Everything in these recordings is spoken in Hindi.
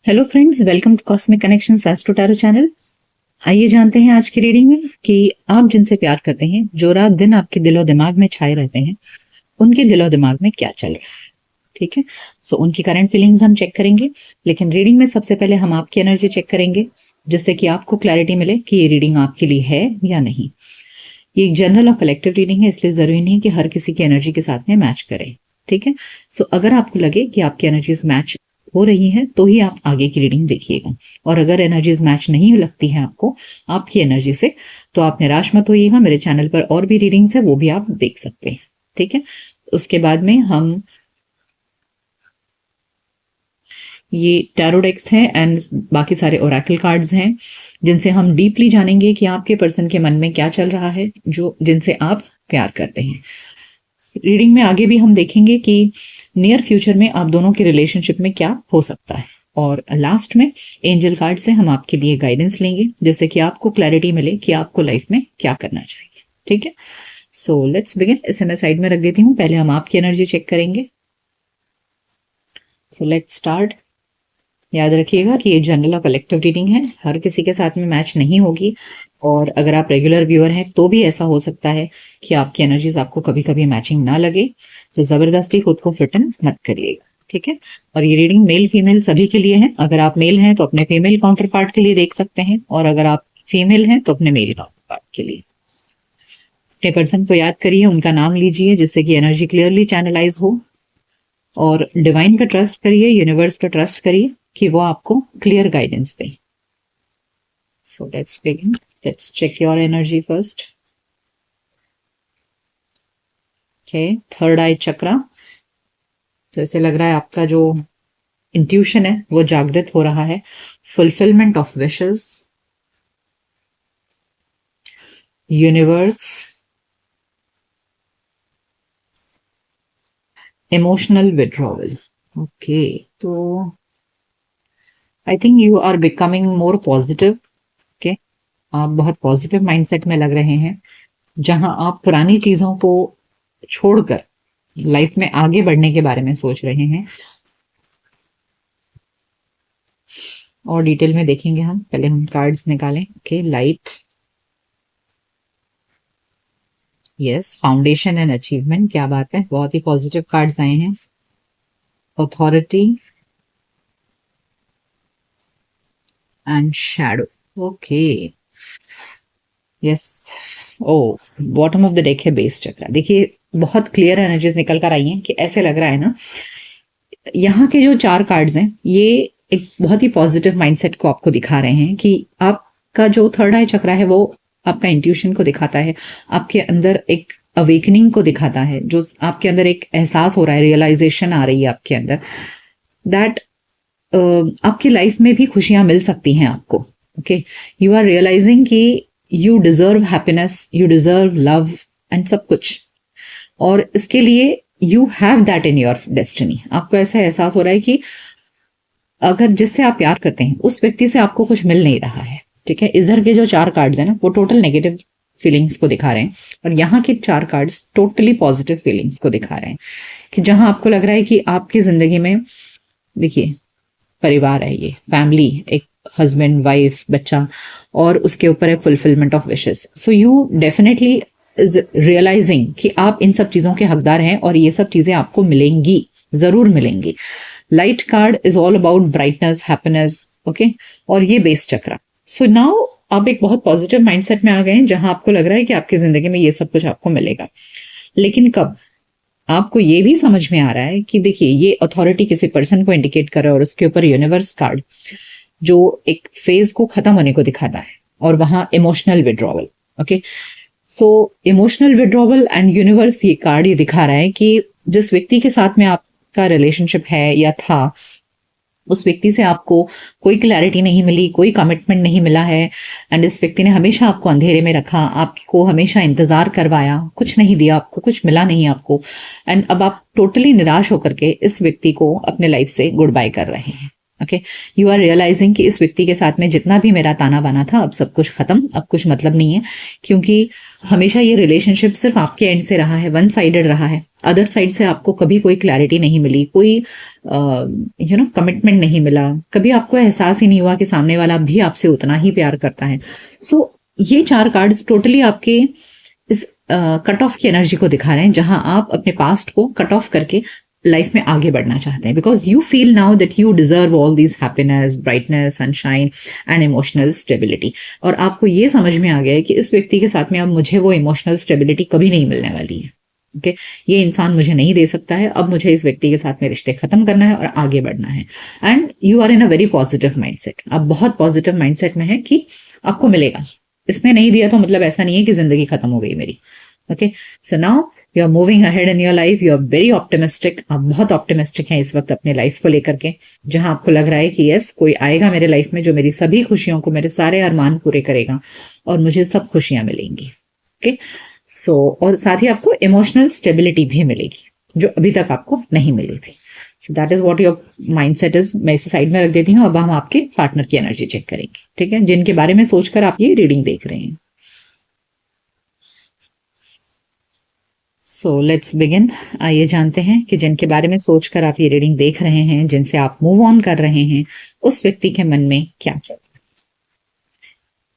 Hello friends, welcome to cosmic connections astro tarot channel. आइए जानते हैं आज की रीडिंग में कि आप जिनसे प्यार करते हैं, जो रात दिन आपके दिलो दिमाग में छाए रहते हैं, उनके दिलो दिमाग में क्या चल रहा है। ठीक है, सो उनकी करंट फीलिंग्स हम चेक करेंगे, लेकिन रीडिंग में सबसे पहले हम आपकी एनर्जी चेक करेंगे, जिससे कि आपको क्लैरिटी मिले कि ये रीडिंग आपके लिए है या नहीं। ये एक जनरल और कलेक्टिव रीडिंग है, इसलिए जरूरी नहीं कि हर किसी की एनर्जी के साथ में मैच करे। ठीक है, सो अगर आपको लगे कि आपकी एनर्जीज मैच हो रही है तो ही आप आगे की रीडिंग देखिएगा, और अगर एनर्जीज मैच नहीं लगती है आपको आपकी एनर्जी से, तो आप निराश मत होइएगा। मेरे चैनल पर और भी रीडिंग्स है, वो भी आप देख सकते हैं। ठीक है, उसके बाद में हम ये टैरो डेक्स हैं एंड बाकी सारे ओरेकल कार्ड्स हैं, जिनसे हम डीपली जानेंगे कि आपके पर्सन के मन में क्या चल रहा है, जो जिनसे आप प्यार करते हैं। रीडिंग में आगे भी हम देखेंगे कि नियर फ्यूचर में आप दोनों के रिलेशनशिप में क्या हो सकता है, और लास्ट में एंजल कार्ड से हम आपके लिए गाइडेंस लेंगे, जिससे कि आपको क्लैरिटी मिले कि आपको लाइफ में क्या करना चाहिए। ठीक है, सो लेट्स बिगिन। इसे मैं साइड में रख देती हूँ, पहले हम आपकी एनर्जी चेक करेंगे। So let's start. याद रखिएगा कि ये जनरल और कलेक्टिव रीडिंग है, हर किसी के साथ में मैच नहीं होगी, और अगर आप रेगुलर व्यूअर हैं तो भी ऐसा हो सकता है कि आपकी एनर्जीज आपको कभी कभी मैचिंग ना लगे, तो जबरदस्ती खुद को फिट इन मत करिएगा। ठीक है, और ये रीडिंग मेल फीमेल सभी के लिए है। अगर आप मेल हैं तो अपने फीमेल काउंटर पार्ट के लिए देख सकते हैं, और अगर आप फीमेल हैं तो अपने मेल काउंटर पार्ट के लिए। अपने पर्सन को याद करिए, उनका नाम लीजिए, जिससे कि एनर्जी क्लियरली चैनलाइज हो, और डिवाइन पे ट्रस्ट करिए, यूनिवर्स पे ट्रस्ट करिए कि वो आपको क्लियर गाइडेंस दे। So let's begin. Let's check your energy first. Okay, third eye chakra. तो ऐसे लग रहा है आपका जो इंट्यूशन है वो जागृत हो रहा है। Fulfilment of wishes, universe, emotional withdrawal. Okay, तो I think you are becoming more positive. Okay, आप बहुत पॉजिटिव माइंडसेट में लग रहे हैं, जहां आप पुरानी चीजों को छोड़कर लाइफ में आगे बढ़ने के बारे में सोच रहे हैं। और डिटेल में देखेंगे हम, पहले हम कार्ड्स निकालें। Okay, light, yes, foundation and achievement, क्या बात है, बहुत ही पॉजिटिव कार्ड्स आए हैं। Authority and shadow. Okay, yes, oh, bottom of the deck है बेस चक्रा। देखिए बहुत क्लियर एनर्जीज निकल कर आई हैं कि ऐसे लग रहा है ना, यहाँ के जो 4 कार्ड्स हैं ये एक बहुत ही पॉजिटिव माइंडसेट को आपको दिखा रहे हैं कि आपका जो थर्ड आई चक्रा है वो आपका इंट्यूशन को दिखाता है, आपके अंदर एक अवेकनिंग को दिखाता है, जो आपके अंदर एक एहसास हो रहा है, रियलाइजेशन आ रही है आपके अंदर, दैट आपकी लाइफ में भी खुशियां मिल सकती हैं आपको। ओके, यू आर रियलाइजिंग कि you deserve happiness, you deserve love and सब कुछ, और इसके लिए you have that in your destiny. आपको ऐसा एहसास हो रहा है कि अगर जिससे आप प्यार करते हैं उस व्यक्ति से आपको कुछ मिल नहीं रहा है। ठीक है, इधर के जो 4 कार्ड्स हैं ना वो टोटल नेगेटिव फीलिंग्स को दिखा रहे हैं, और यहाँ के 4 कार्ड्स टोटली पॉजिटिव फीलिंग्स को दिखा रहे हैं, कि जहां आपको लग रहा है कि आपकी जिंदगी में, देखिए परिवार है, ये फैमिली, एक हस्बैंड वाइफ बच्चा, और उसके ऊपर है fulfilment of wishes. So you definitely is realising कि आप इन सब चीजों के हकदार हैं, और ये सब चीजें आपको मिलेंगी, जरूर मिलेंगी। Light card is all about brightness, happiness. Okay, और ये बेस चक्रा। सो नाउ आप एक बहुत पॉजिटिव माइंडसेट में आ गए हैं, जहां आपको लग रहा है कि आपकी जिंदगी में ये सब कुछ आपको मिलेगा। लेकिन कब? आपको ये भी समझ में आ रहा है कि देखिए ये अथॉरिटी किसी पर्सन को इंडिकेट कर रहा है, और उसके ऊपर यूनिवर्स कार्ड जो एक फेज को खत्म होने को दिखाता है, और वहां emotional withdrawal. Okay, so emotional withdrawal and universe, ये कार्ड ये दिखा रहा है कि जिस व्यक्ति के साथ में आपका रिलेशनशिप है या था, उस व्यक्ति से आपको कोई क्लैरिटी नहीं मिली, कोई कमिटमेंट नहीं मिला है, एंड इस व्यक्ति ने हमेशा आपको अंधेरे में रखा, आपको हमेशा इंतजार करवाया, कुछ नहीं दिया आपको, कुछ मिला नहीं आपको, एंड अब आप टोटली निराश होकर के इस व्यक्ति को अपने लाइफ से गुड बाय कर रहे हैं। ओके, यू आर रियलाइजिंग कि इस व्यक्ति के साथ में जितना भी मेरा ताना बाना था अब सब कुछ खत्म, अब कुछ मतलब नहीं है, क्योंकि हमेशा ये रिलेशनशिप सिर्फ आपके एंड से रहा है, वन साइडेड रहा है। अदर साइड से आपको कभी कोई क्लैरिटी नहीं मिली, कोई कमिटमेंट नहीं मिला, कभी आपको एहसास ही नहीं हुआ कि सामने वाला भी आपसे उतना ही प्यार करता है। सो ये 4 कार्ड्स टोटली आपके इस कट ऑफ की एनर्जी को दिखा रहे हैं, जहां आप अपने पास्ट को कट ऑफ करके लाइफ में आगे बढ़ना चाहते हैं, because you feel now that you deserve all these happiness, brightness, sunshine and emotional stability. और आपको ये समझ में आ गया है कि इस व्यक्ति के साथ में अब मुझे वो इमोशनल स्टेबिलिटी कभी नहीं मिलने वाली है। ओके, ये इंसान मुझे नहीं दे सकता है, अब मुझे इस व्यक्ति के साथ में रिश्ते खत्म करना है और आगे बढ़ना है। And you are in a very positive mindset, आप बहुत पॉजिटिव माइंडसेट में है कि आपको मिलेगा। इसने नहीं दिया तो मतलब ऐसा नहीं है कि जिंदगी खत्म हो गई मेरी। Okay, so now you are moving ahead in your life, you are very optimistic, आप बहुत ऑप्टिमिस्टिक हैं इस वक्त अपने लाइफ को लेकर के, जहां आपको लग रहा है कि यस, कोई आएगा मेरे लाइफ में जो मेरी सभी खुशियों को, मेरे सारे अरमान पूरे करेगा और मुझे सब खुशियां मिलेंगी। ओके, सो और साथ ही आपको इमोशनल स्टेबिलिटी भी मिलेगी जो अभी तक आपको नहीं मिली थी। So that is what your mindset is. मैं इसे साइड में रख देती हूँ, अब हम आपके पार्टनर की एनर्जी चेक करेंगे, ठीक है, जिनके बारे में सोचकर आप ये रीडिंग देख रहे हैं। सो लेट्स बिगिन। आइए जानते हैं कि जिनके बारे में सोचकर आप ये रीडिंग देख रहे हैं, जिनसे आप मूव ऑन कर रहे हैं, उस व्यक्ति के मन में क्या चल रहा है।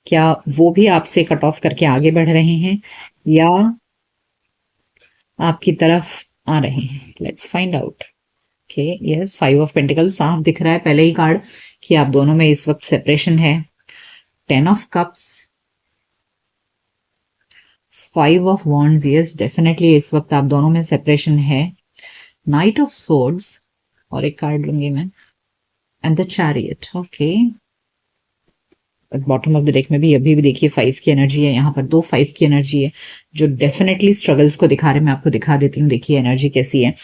क्या वो भी आपसे कट ऑफ करके आगे बढ़ रहे हैं या आपकी तरफ आ रहे हैं? Let's find out. Okay, yes, 5 of pentacles साफ दिख रहा है पहले ही कार्ड कि आप दोनों में इस वक्त सेपरेशन है। 10 of cups, 5 of wands, yes definitely इस वक्त आप दोनों में सेपरेशन है। नाइट ऑफ सोर्ड्स और एक कार्ड लूंगी मैं, and the chariot. Okay, bottom of the deck में भी अभी भी देखिए 5 की एनर्जी है, यहाँ पर 2 5 की एनर्जी है जो डेफिनेटली स्ट्रगल्स को दिखा रहे हैं। मैं आपको दिखा देती हूँ, देखिए एनर्जी कैसी है।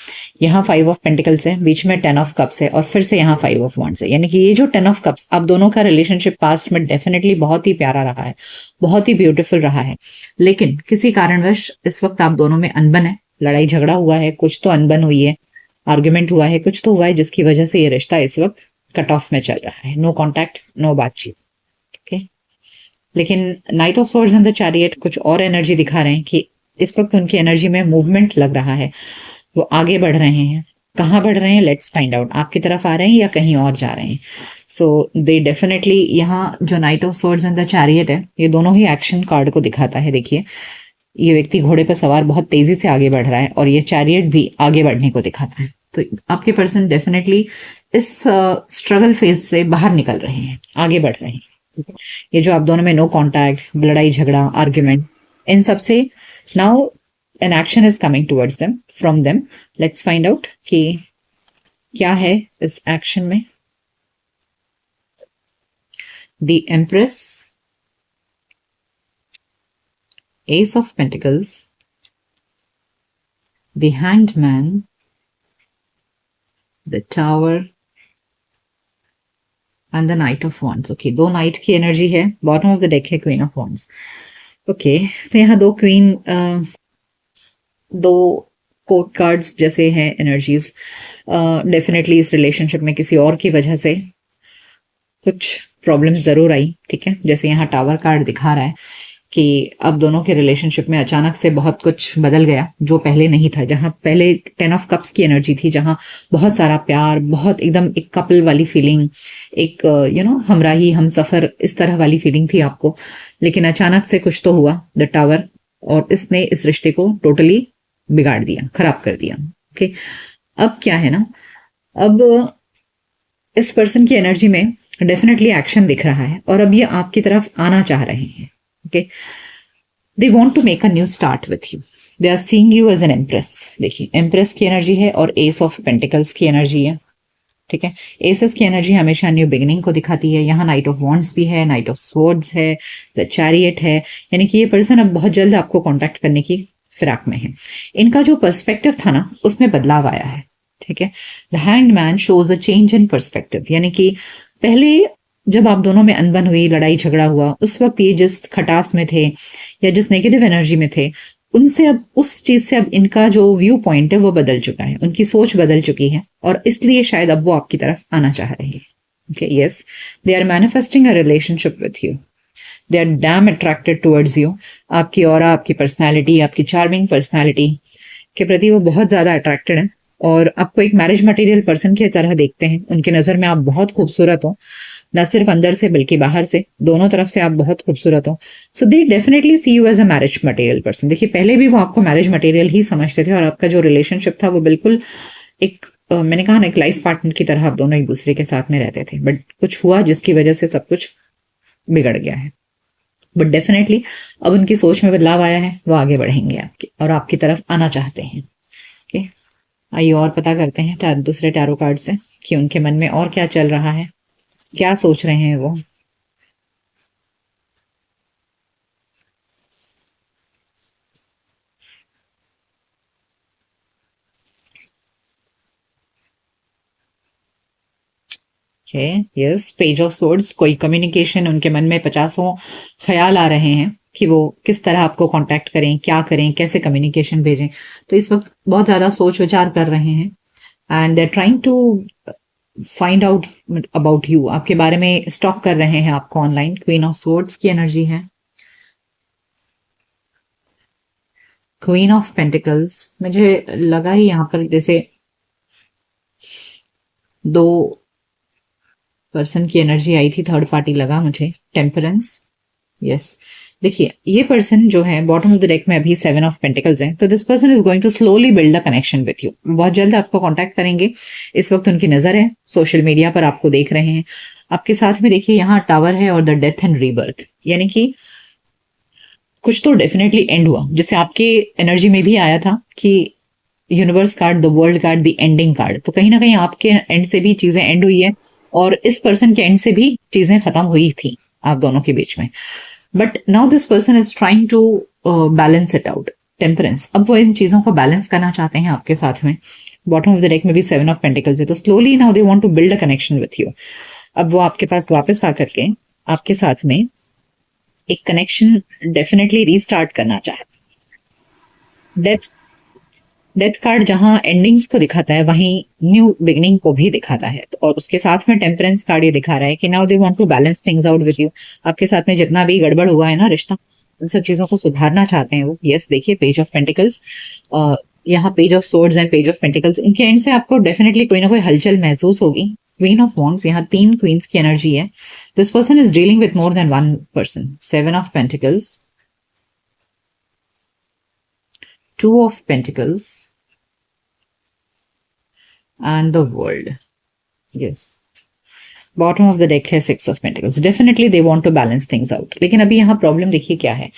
यहाँ 5 ऑफ पेंटिकल्स है, बीच में 10 ऑफ कप्स है और फिर से यहाँ 5 ऑफ वॉन्ड्स है, यानी कि ये जो 10 ऑफ कप्स, आप दोनों का रिलेशनशिप पास्ट में डेफिनेटली बहुत ही प्यारा रहा है, बहुत ही ब्यूटीफुल रहा है, लेकिन किसी कारणवश इस वक्त आप दोनों में अनबन है, लड़ाई झगड़ा हुआ है, कुछ तो अनबन हुई है, आर्ग्यूमेंट हुआ है, कुछ तो हुआ है जिसकी वजह से ये रिश्ता इस वक्त कट ऑफ में चल रहा है। नो कॉन्टैक्ट, नो बातचीत। लेकिन night of swords and the chariot कुछ और एनर्जी दिखा रहे हैं कि इस वक्त उनकी एनर्जी में मूवमेंट लग रहा है, वो आगे बढ़ रहे हैं। कहाँ बढ़ रहे हैं? Let's find out. आपकी तरफ आ रहे हैं या कहीं और जा रहे हैं? सो दे डेफिनेटली, यहाँ जो night of swords and the chariot है, ये दोनों ही एक्शन कार्ड को दिखाता है। देखिए, ये व्यक्ति घोड़े पर सवार बहुत तेजी से आगे बढ़ रहा है और ये चैरियट भी आगे बढ़ने को दिखाता है। तो आपके पर्सन डेफिनेटली इस स्ट्रगल फेज से बाहर निकल रहे हैं, आगे बढ़ रहे हैं। ये जो आप दोनों में नो कांटेक्ट, लड़ाई झगड़ा, आर्ग्यूमेंट, इन सब से now an action is coming towards them, from them. Let's find out कि क्या है इस एक्शन में। The empress, S of pentacles, the hanged man, the tower and the night of wands. Okay, 2 night की एनर्जी है, बॉटम ऑफ द डेक है क्वीन ऑफ वॉन्ड्स। ओके, तो यहाँ 2 क्वीन, 2 कोर्ट कार्ड्स जैसे हैं एनर्जीज। डेफिनेटली इस रिलेशनशिप में किसी और की वजह से कुछ प्रॉब्लम्स जरूर आई, ठीक है। जैसे यहाँ टावर कार्ड दिखा रहा है कि अब दोनों के रिलेशनशिप में अचानक से बहुत कुछ बदल गया जो पहले नहीं था। जहां पहले 10 ऑफ कप्स की एनर्जी थी, जहां बहुत सारा प्यार, बहुत एकदम एक कपल वाली फीलिंग, एक हमराही, हम सफर, इस तरह वाली फीलिंग थी आपको, लेकिन अचानक से कुछ तो हुआ, द टावर, और इसने इस रिश्ते को टोटली बिगाड़ दिया, खराब कर दिया। ओके, अब क्या है ना, अब इस पर्सन की एनर्जी में डेफिनेटली एक्शन दिख रहा है और अब ये आपकी तरफ आना चाह रहे हैं। Okay, they want to make a new start with you. They are seeing you as an empress. देखिए, empress की एनर्जी है और ace of pentacles की एनर्जी है, ठीक है। एसेस की एनर्जी हमेशा न्यू बिगिनिंग को दिखाती है। यहाँ नाइट ऑफ वॉन्ड्स भी है, नाइट ऑफ स्वॉर्ड्स है, द चैरियट है, यानी कि ये पर्सन अब बहुत जल्द आपको कांटेक्ट करने की फिराक में है। इनका जो पर्सपेक्टिव था ना, उसमें बदलाव आया है, ठीक है। The hanged man shows a change in perspective, यानी कि पहले जब आप दोनों में अनबन हुई, लड़ाई झगड़ा हुआ, उस वक्त ये जिस खटास में थे या जिस नेगेटिव एनर्जी में थे, उनसे अब उस चीज से अब इनका जो व्यू पॉइंट है वो बदल चुका है, उनकी सोच बदल चुकी है और इसलिए शायद अब वो आपकी तरफ आना चाह रहे हैं। Okay, yes, they are manifesting a relationship with you. They are damn attracted towards you. आपकी ऑरा, आपकी पर्सनालिटी, आपकी चार्मिंग पर्सनालिटी के प्रति वो बहुत ज्यादा अट्रैक्टेड है और आपको एक मैरिज मटेरियल पर्सन की तरह देखते हैं। उनकी नजर में आप बहुत खूबसूरत हो, न सिर्फ अंदर से बल्कि बाहर से, दोनों तरफ से आप बहुत खूबसूरत हो। So they definitely see you as a marriage material person. देखिए, पहले भी वो आपको मैरिज मटेरियल ही समझते थे और आपका जो रिलेशनशिप था वो बिल्कुल एक मैंने कहा ना, एक लाइफ पार्टनर की तरह आप दोनों एक दूसरे के साथ में रहते थे। बट कुछ हुआ जिसकी वजह से सब कुछ बिगड़ गया है। बट डेफिनेटली अब उनकी सोच में बदलाव आया है, वो आगे बढ़ेंगे आपके और आपकी तरफ आना चाहते हैं। ओके, आइए और पता करते हैं दूसरे टैरो कार्ड से कि उनके मन में और क्या चल रहा है, क्या सोच रहे हैं वो। Yes, page of swords. कोई कम्युनिकेशन उनके मन में 50 ख्याल आ रहे हैं कि वो किस तरह आपको कांटेक्ट करें, क्या करें, कैसे कम्युनिकेशन भेजें। तो इस वक्त बहुत ज़्यादा सोच विचार कर रहे हैं and they are trying to find out about you. आपके बारे में स्टॉक कर रहे हैं आपको ऑनलाइन। क्वीन ऑफ सोर्ड्स की एनर्जी है, क्वीन ऑफ पेंटिकल्स। मुझे लगा ही यहाँ पर जैसे दो पर्सन की एनर्जी आई थी, थर्ड पार्टी लगा मुझे। Temperance, yes. देखिए, ये पर्सन जो है बॉटम ऑफ द डेक में अभी 7 ऑफ पेंटिकल्स है, तो this person is going to slowly build the connection with you. बहुत जल्द आपको कांटेक्ट करेंगे। इस वक्त उनकी नजर है सोशल मीडिया पर, आपको देख रहे हैं। आपके साथ में देखिए यहाँ टावर है और द डेथ एंड रीबर्थ, यानी कि कुछ तो डेफिनेटली एंड हुआ। जैसे आपके एनर्जी में भी आया था कि universe card, the world card, the ending card, तो कहीं ना कहीं आपके एंड से भी चीजें एंड हुई है और इस पर्सन के एंड से भी चीजें खत्म हुई थी आप दोनों के बीच में। But now this person is trying to balance it out. Temperance, अब वो इन चीजों को बैलेंस करना चाहते हैं आपके साथ में। बॉटम ऑफ द डेक में भी 7 ऑफ पेंटिकल्स है, तो slowly now they want to build a connection with you. अब वो आपके पास वापस आकर के आपके साथ में एक कनेक्शन डेफिनेटली रीस्टार्ट करना चाहते। डेथ डेथ कार्ड जहां एंडिंग्स को दिखाता है वहीं न्यू बिगनिंग को भी दिखाता है, और उसके साथ में टेम्परेंस कार्ड ये दिखा रहा है कि now they want to balance things out with you. आपके साथ में जितना भी गड़बड़ हुआ है ना रिश्ता, उन सब चीजों को सुधारना चाहते हैं वो। यस, देखिए पेज ऑफ पेंटिकल्स, यहाँ page of swords and page of pentacles, इनके एंड से आपको डेफिनेटली कोई ना कोई हलचल महसूस होगी। क्वीन ऑफ वॉन्ड्स, यहाँ 3 क्वींस की एनर्जी है। This person is dealing with more than one person. 7 of pentacles, 2 of pentacles and the world. Yes, bottom of the deck है 6 of pentacles. Definitely they want to balance things out, लेकिन अभी यहाँ प्रॉब्लम देखिए क्या है।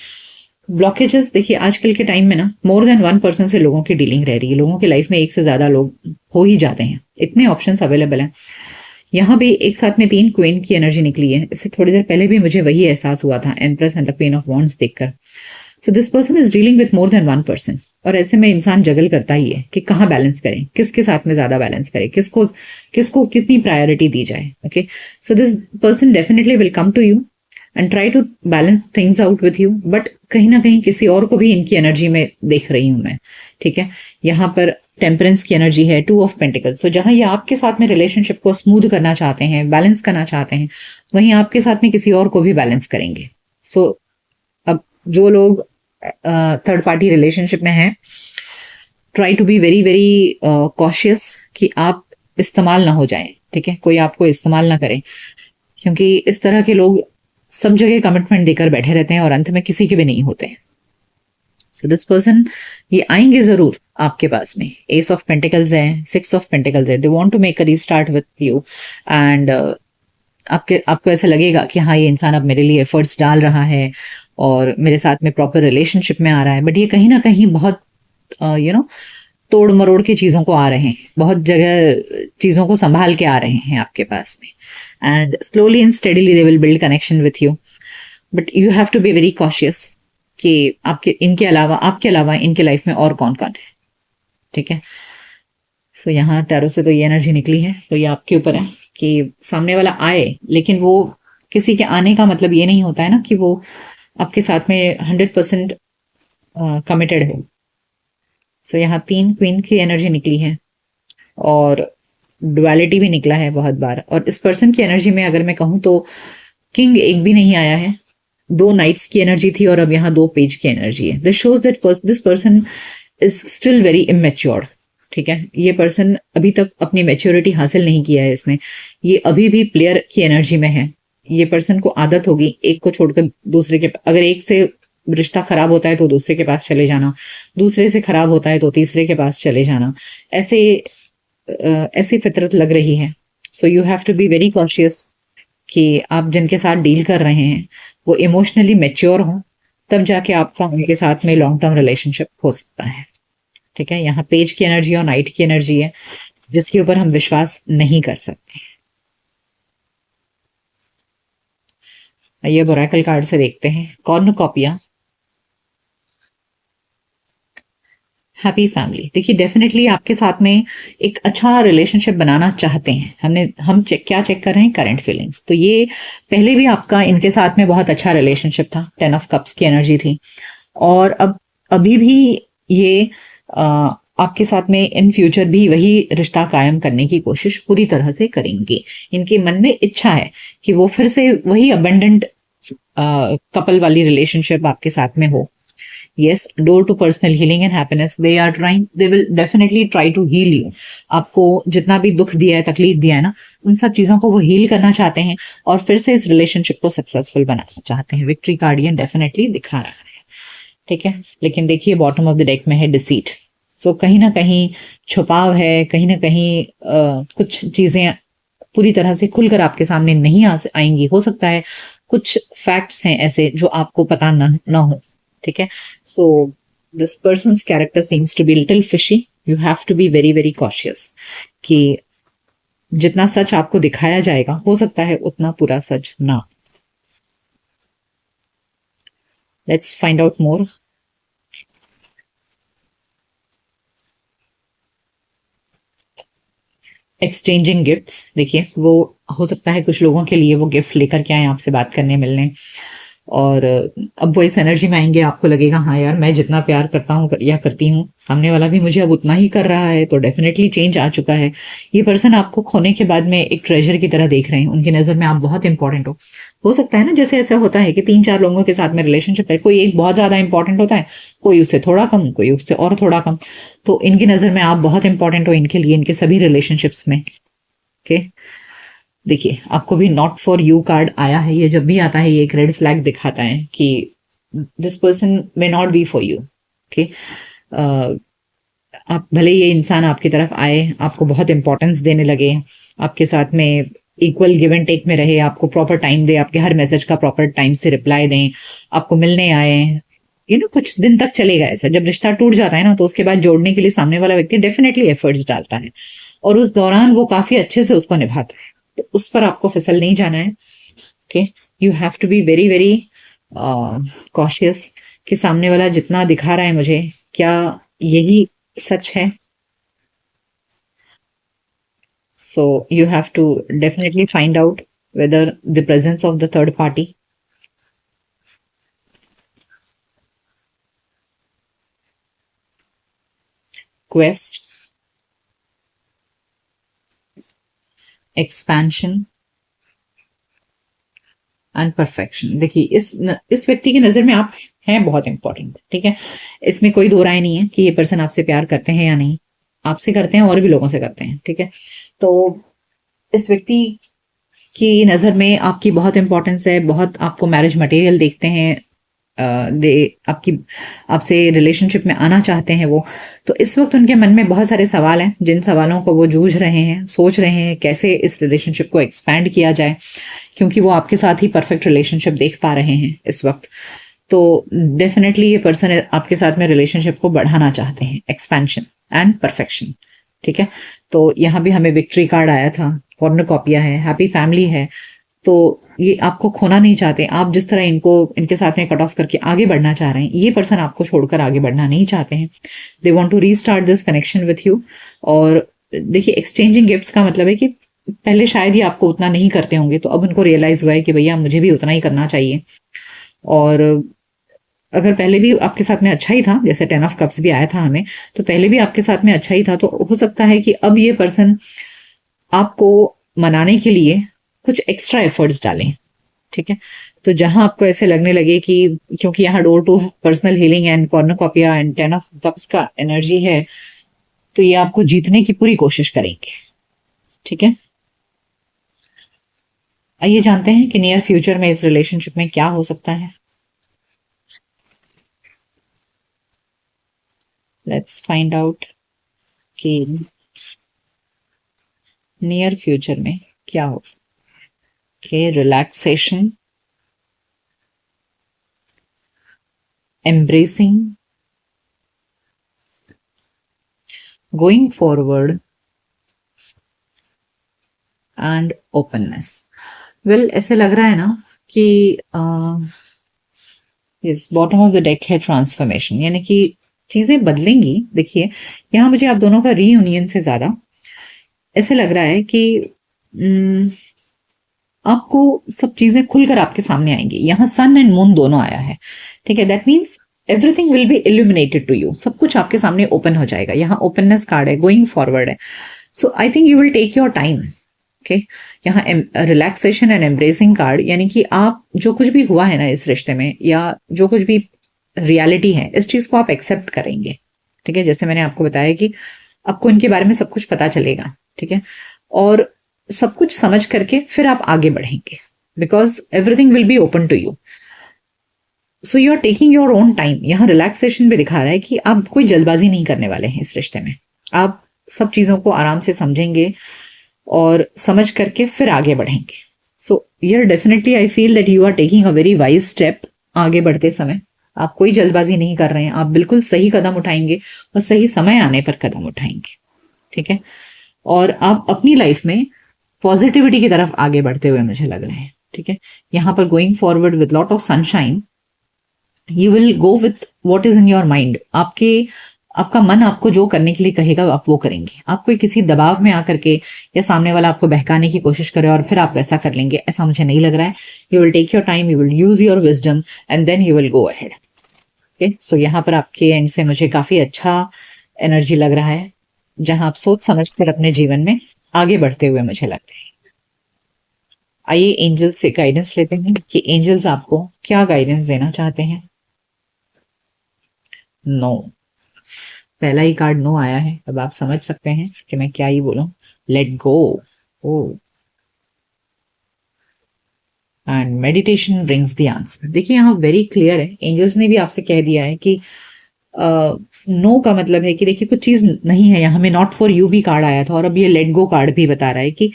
ब्लॉकेजेस, देखिए आजकल के टाइम में ना मोर देन वन पर्सन से लोगों की डीलिंग रह रही है। लोगों की लाइफ में एक से ज्यादा लोग हो ही जाते हैं, इतने ऑप्शंस अवेलेबल हैं। यहाँ भी एक साथ में 3 क्वीन की एनर्जी निकली है। इससे थोड़ी देर पहले भी मुझे वही एहसास हुआ था, empress and the queen of wands देखकर। So this person is dealing with more than one person, और ऐसे में इंसान जगल करता ही है कि कहाँ बैलेंस करें, किसके साथ में ज्यादा बैलेंस करें, किसको किसको कितनी प्रायोरिटी दी जाए। Okay, so this person definitely will come to you and try to balance things out with you, but कहीं ना कहीं किसी और को भी इनकी एनर्जी में देख रही हूं मैं। ठीक है, यहाँ पर टेम्परेंस की एनर्जी है, 2 ऑफ पेंटिकल्स। तो जहां ये आपके साथ में रिलेशनशिप को स्मूथ करना चाहते हैं, बैलेंस करना चाहते हैं, वहीं आपके साथ में किसी और को भी बैलेंस करेंगे। सो अब जो लोग थर्ड पार्टी रिलेशनशिप में हैं, try to be very very cautious कि आप इस्तेमाल ना हो जाएं। ठीक है, कोई आपको इस्तेमाल ना करे, क्योंकि इस तरह के लोग सब जगह कमिटमेंट देकर बैठे रहते हैं और अंत में किसी के भी नहीं होते। सो दिस पर्सन ये आएंगे जरूर आपके पास में। एस ऑफ पेंटिकल्स है, 6 ऑफ पेंटिकल्स है। They want to make a restart with you and आपको ऐसा लगेगा कि हाँ, ये इंसान अब मेरे लिए एफर्ट्स डाल रहा है और मेरे साथ में प्रॉपर रिलेशनशिप में आ रहा है। बट ये कहीं ना कहीं बहुत तोड़ मरोड़ के चीज़ों को आ रहे हैं, बहुत जगह चीज़ों को संभाल के आ रहे हैं आपके पास में। And slowly and steadily they will build connection with you, but you have to be very cautious कि आपके अलावा इनके लाइफ में और कौन कौन है। ठीक है, सो यहाँ टैरो से तो ये एनर्जी निकली है, तो ये आपके ऊपर है कि सामने वाला आए, लेकिन वो किसी के आने का मतलब ये नहीं होता है ना कि वो आपके साथ में 100% कमिटेड हो। सो यहाँ 3 क्वीन की एनर्जी निकली है और डुअलिटी भी निकला है बहुत बार। और इस पर्सन की एनर्जी में अगर मैं कहूँ तो किंग एक भी नहीं आया है, 2 नाइट्स की एनर्जी थी और अब यहाँ 2 पेज की एनर्जी है। This shows that this person is still very immature. ठीक है, ये पर्सन अभी तक अपनी मेच्योरिटी हासिल नहीं किया है इसने, ये अभी भी प्लेयर की एनर्जी में है। ये पर्सन को आदत होगी एक को छोड़कर दूसरे के, अगर एक से रिश्ता खराब होता है तो दूसरे के पास चले जाना, दूसरे से खराब होता है तो तीसरे के पास चले जाना, ऐसे ऐसी फितरत लग रही है। So you have to be very cautious कि आप जिनके साथ डील कर रहे हैं वो इमोशनली मेच्योर हों, तब जाके आपका उनके साथ में लॉन्ग टर्म रिलेशनशिप हो सकता है। ठीक है, यहाँ पेज की एनर्जी और नाइट की एनर्जी है जिसके ऊपर हम विश्वास नहीं कर सकते। ये बोरेकल कार्ड से देखते हैं कॉर्नुकॉपिया, हैप्पी फैमिली। देखिए डेफिनेटली आपके साथ में एक अच्छा रिलेशनशिप बनाना चाहते हैं। हम क्या चेक कर रहे हैं, करंट फीलिंग्स। तो ये पहले भी आपका इनके साथ में बहुत अच्छा रिलेशनशिप था, 10 ऑफ कप्स की एनर्जी थी, और अब अभी भी ये आपके साथ में इन फ्यूचर भी वही रिश्ता कायम करने की कोशिश पूरी तरह से करेंगे। इनके मन में इच्छा है कि वो फिर से वही अबंडेंट कपल वाली रिलेशनशिप आपके साथ में हो। yes, door to personal healing and happiness, they will definitely try to heal you। आपको जितना भी दुख दिया है, तकलीफ दिया है ना, उन सब चीजों को वो हील करना चाहते हैं और फिर से इस रिलेशनशिप को सक्सेसफुल बनाना चाहते हैं। विक्ट्री कार्ड ये डेफिनेटली दिखा रहा है। ठीक है, लेकिन देखिए बॉटम ऑफ द डेक में है डिसीट। सो कहीं ना कहीं छुपाव है, कहीं ना कहीं कुछ चीजें पूरी तरह से खुलकर आपके सामने नहीं आएंगी। हो सकता है कुछ फैक्ट्स हैं ऐसे जो आपको पता ना हो। ठीक है, so this person's character seems to be little fishy. You have to be very very cautious कि जितना सच आपको दिखाया जाएगा हो सकता है उतना पूरा सच ना। Let's find out more. Exchanging gifts, देखिए वो हो सकता है कुछ लोगों के लिए वो गिफ्ट लेकर के आए आपसे बात करने मिलने, और अब वो इस एनर्जी में आएंगे, आपको लगेगा हाँ यार मैं जितना प्यार करता हूँ या करती हूँ सामने वाला भी मुझे अब उतना ही कर रहा है, तो डेफिनेटली चेंज आ चुका है। ये पर्सन आपको खोने के बाद में एक ट्रेजर की तरह देख रहे हैं, उनकी नज़र में आप बहुत इंपॉर्टेंट हो सकता है ना, जैसे ऐसा होता है कि 3-4 लोगों के साथ में रिलेशनशिप है, कोई एक बहुत ज्यादा इंपॉर्टेंट होता है, कोई उससे थोड़ा कम, कोई उससे और थोड़ा कम, तो इनकी नज़र में आप बहुत इंपॉर्टेंट हो इनके लिए, इनके सभी रिलेशनशिप्स में। ओके, देखिए आपको भी नॉट फॉर यू कार्ड आया है। ये जब भी आता है ये एक रेड फ्लैग दिखाता है कि this person may not be for you. Okay, आप भले ये इंसान आपकी तरफ आए, आपको बहुत इंपॉर्टेंस देने लगे, आपके साथ में इक्वल गिव एंड टेक में रहे, आपको प्रॉपर टाइम दे, आपके हर मैसेज का प्रॉपर टाइम से रिप्लाई दें, आपको मिलने आए, कुछ दिन तक चलेगा ऐसा। जब रिश्ता टूट जाता है ना तो उसके बाद जोड़ने के लिए सामने वाला व्यक्ति डेफिनेटली एफर्ट्स डालता है और उस दौरान वो काफी अच्छे से उसको निभाता है, तो उस पर आपको फिसल नहीं जाना है। Okay, you have to be very very cautious कि सामने वाला जितना दिखा रहा है मुझे, क्या यही सच है। So you have to definitely find out whether the presence of the third party, quest, expansion and perfection. देखिए इस व्यक्ति की नजर में आप हैं बहुत इंपॉर्टेंट। ठीक है, इसमें कोई दो राय नहीं है कि ये पर्सन आपसे प्यार करते हैं या नहीं, आपसे करते हैं और भी लोगों से करते हैं। ठीक है, तो इस व्यक्ति की नजर में आपकी बहुत इंपॉर्टेंस है, बहुत आपको मैरिज मटेरियल देखते हैं, दे आपसे रिलेशनशिप में आना चाहते हैं वो। तो इस वक्त उनके मन में बहुत सारे सवाल हैं, जिन सवालों को वो जूझ रहे हैं, सोच रहे हैं कैसे इस रिलेशनशिप को एक्सपैंड किया जाए, क्योंकि वो आपके साथ ही परफेक्ट रिलेशनशिप देख पा रहे हैं इस वक्त। तो डेफिनेटली ये पर्सन आपके साथ में रिलेशनशिप को बढ़ाना चाहते हैं, एक्सपेंशन एंड परफेक्शन। ठीक है, तो यहाँ भी हमें विक्ट्री कार्ड आया था, कॉर्नुकॉपिया है, हैप्पी फैमिली है, तो ये आपको खोना नहीं चाहते। आप जिस तरह इनके साथ में कट ऑफ करके आगे बढ़ना चाह रहे हैं, ये पर्सन आपको छोड़कर आगे बढ़ना नहीं चाहते हैं। They want to restart this connection with you. और देखिए एक्सचेंजिंग गिफ्ट्स का मतलब है कि पहले शायद ही आपको उतना नहीं करते होंगे, तो अब उनको रियलाइज हुआ है कि भैया मुझे भी उतना ही करना चाहिए। और अगर पहले भी आपके साथ में अच्छा ही था, जैसे 10 ऑफ कप्स भी आया था हमें, तो पहले भी आपके साथ में अच्छा ही था, तो हो सकता है कि अब ये पर्सन आपको मनाने के लिए कुछ एक्स्ट्रा एफर्ट्स डालें, ठीक है। तो जहां आपको ऐसे लगने लगे कि, क्योंकि यहाँ door to personal healing and cornucopia and 10 of cups का एनर्जी है, तो ये आपको जीतने की पूरी कोशिश करेंगे, ठीक है। आइए जानते हैं कि नियर फ्यूचर में इस रिलेशनशिप में क्या हो सकता है। लेट्स फाइंड आउट कि नियर फ्यूचर में क्या हो सकता है। Relaxation, embracing, going forward and openness। Well ऐसे लग रहा है ना कि yes, bottom of the deck है ट्रांसफॉर्मेशन, यानी कि चीजें बदलेंगी। देखिए यहाँ मुझे आप दोनों का रीयूनियन से ज्यादा ऐसे लग रहा है कि आपको सब चीजें खुलकर आपके सामने आएंगी। यहाँ सन एंड मून दोनों आया है, ठीक है। That means everything will be illuminated to you, सब कुछ आपके सामने ओपन हो जाएगा। यहाँ ओपननेस कार्ड है, गोइंग फॉरवर्ड है। So I think you will take your time, okay. यहाँ रिलैक्सेशन एंड एम्ब्रेसिंग कार्ड, यानी कि आप जो कुछ भी हुआ है ना इस रिश्ते में, या जो कुछ भी रियलिटी है, इस चीज को आप एक्सेप्ट करेंगे, ठीक है। जैसे मैंने आपको बताया कि आपको इनके बारे में सब कुछ पता चलेगा, ठीक है, और सब कुछ समझ करके फिर आप आगे बढ़ेंगे, because everything will be open to you. So you are taking your own time. यहाँ रिलैक्सेशन भी दिखा रहा है कि आप कोई जल्दबाजी नहीं करने वाले हैं इस रिश्ते में। आप सब चीजों को आराम से समझेंगे और समझ करके फिर आगे बढ़ेंगे। So yeah definitely I feel that you are taking a very wise step. आगे बढ़ते समय आप कोई जल्दबाजी नहीं कर रहे हैं, आप बिल्कुल सही कदम उठाएंगे और सही समय आने पर कदम उठाएंगे, ठीक है। और आप अपनी लाइफ में पॉजिटिविटी की तरफ आगे बढ़ते हुए मुझे लग रहे हैं, ठीक है। यहाँ पर going forward with lot of sunshine, you will go with what is in your mind. आपका मन आपको जो करने के लिए कहेगा आप वो करेंगे। आप कोई किसी दबाव में आकर के या सामने वाला आपको बहकाने की कोशिश करे और फिर आप वैसा कर लेंगे, ऐसा मुझे नहीं लग रहा है। You will take your time, you will use your wisdom and then you will go ahead, okay. So यहाँ पर आपके एंड से मुझे काफी अच्छा एनर्जी लग रहा है, जहां आप सोच समझ कर अपने जीवन में आगे बढ़ते हुए मुझे लग रहे हैं। आइए एंजल्स से गाइडेंस लेते हैं कि एंजल्स आपको क्या गाइडेंस देना चाहते हैं। नो, पहला ही कार्ड नो आया है। अब आप समझ सकते हैं कि मैं क्या ही बोलूं। Let go, oh, and meditation brings the answer. देखिए यहाँ वेरी क्लियर है, एंजल्स ने भी आपसे कह दिया है कि नो का मतलब है कि देखिए कुछ चीज नहीं है। यहाँ में नॉट फॉर यू भी कार्ड आया था और अब ये लेट गो कार्ड भी बता रहा है कि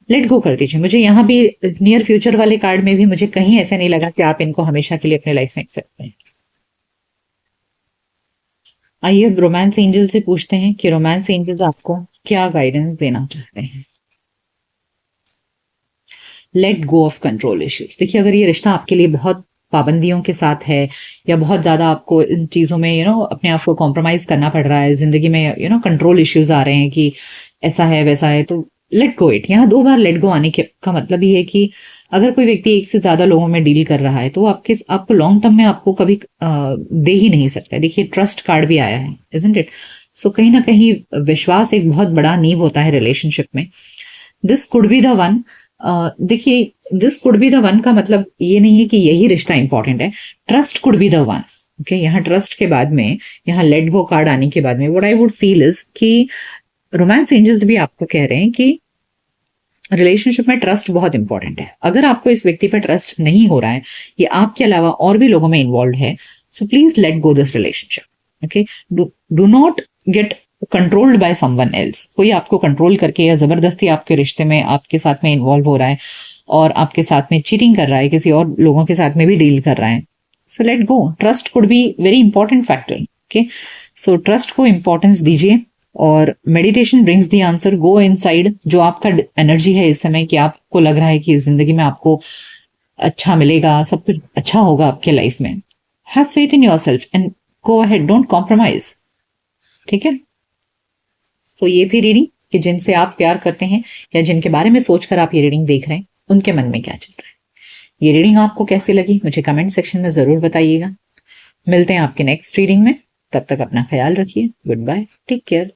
लेट गो कर दीजिए। मुझे यहाँ भी नियर फ्यूचर वाले कार्ड में भी मुझे कहीं ऐसा नहीं लगा कि आप इनको हमेशा के लिए अपने लाइफ में एक्सेप्ट करें। आइए अब रोमांस एंजल से पूछते हैं कि रोमांस एंजल्स आपको क्या गाइडेंस देना चाहते हैं। Let go of control issues. देखिए अगर ये रिश्ता आपके लिए बहुत पाबंदियों के साथ है या बहुत ज्यादा आपको इन चीजों में अपने आप को कॉम्प्रोमाइज करना पड़ रहा है, जिंदगी में कंट्रोल इश्यूज आ रहे हैं कि ऐसा है वैसा है, तो लेट गो इट। यहाँ 2 बार लेट गो आने का मतलब ही है कि अगर कोई व्यक्ति एक से ज्यादा लोगों में डील कर रहा है तो आपको लॉन्ग टर्म में आपको कभी दे ही नहीं सकता। देखिए ट्रस्ट कार्ड भी आया है, इजंट इट। सो कहीं ना कहीं विश्वास एक बहुत बड़ा नींव होता है रिलेशनशिप में। This could be the one. देखिए this could be the one का मतलब ये नहीं है कि यही रिश्ता इंपॉर्टेंट है। Trust could be the one, okay. यहाँ ट्रस्ट के बाद में, यहाँ लेट गो कार्ड आने के बाद में what I would feel is कि रोमांस एंजल्स भी आपको कह रहे हैं कि रिलेशनशिप में ट्रस्ट बहुत इंपॉर्टेंट है। अगर आपको इस व्यक्ति पर ट्रस्ट नहीं हो रहा है, ये आपके अलावा और भी लोगों में इन्वॉल्व है, so please let go this relationship, okay. Do not gate controlled by someone else. कोई आपको कंट्रोल करके या जबरदस्ती आपके रिश्ते में आपके साथ में इन्वॉल्व हो रहा है और आपके साथ में चीटिंग कर रहा है, किसी और लोगों के साथ में भी डील कर रहा है, so let go. Trust could be very important factor, okay. So trust को इंपॉर्टेंस दीजिए और meditation brings the answer. Go inside. जो आपका एनर्जी है इस समय कि आपको लग रहा है कि जिंदगी में आपको अच्छा मिलेगा, सब कुछ अच्छा होगा आपके लाइफ में, have faith in yourself and go ahead, don't compromise, ठीक है। सो ये थी रीडिंग कि जिनसे आप प्यार करते हैं या जिनके बारे में सोचकर आप ये रीडिंग देख रहे हैं, उनके मन में क्या चल रहा है। ये रीडिंग आपको कैसी लगी मुझे कमेंट सेक्शन में जरूर बताइएगा। मिलते हैं आपके नेक्स्ट रीडिंग में, तब तक अपना ख्याल रखिए। Goodbye, take care.